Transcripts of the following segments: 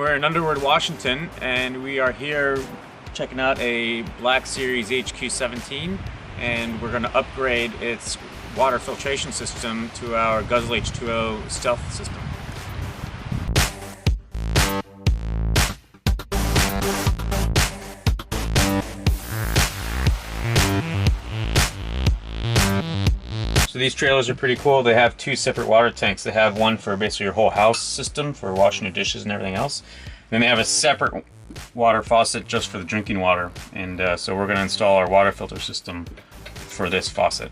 We're in Underwood, Washington, and we are here checking out a Black Series HQ17, and we're going to upgrade its water filtration system to our Guzzle H2O Stealth system. So these trailers are pretty cool. They have two separate water tanks. They have one for basically your whole house system for washing your dishes and everything else. Then they have a separate water faucet just for the drinking water. And so we're going to install our water filter system for this faucet.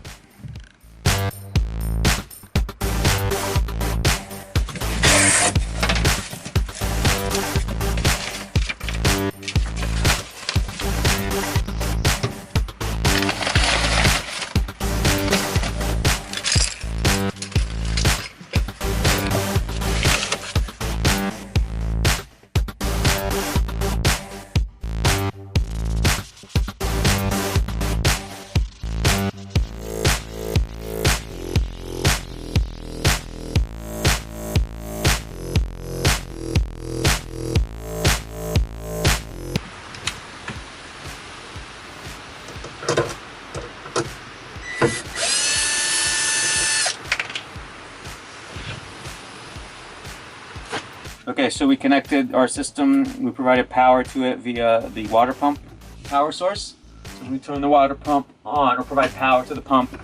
Okay, so we connected our system, we provided power to it via the water pump power source. So when we turn the water pump on, or provide power to the pump,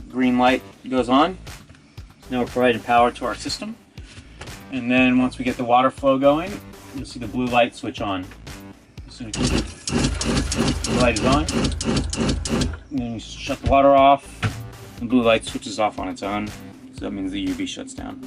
green light goes on. Now we're providing power to our system. And then once we get the water flow going, you'll see the blue light switch on. So the light is on, and then you shut the water off, the blue light switches off on its own. So that means the UV shuts down.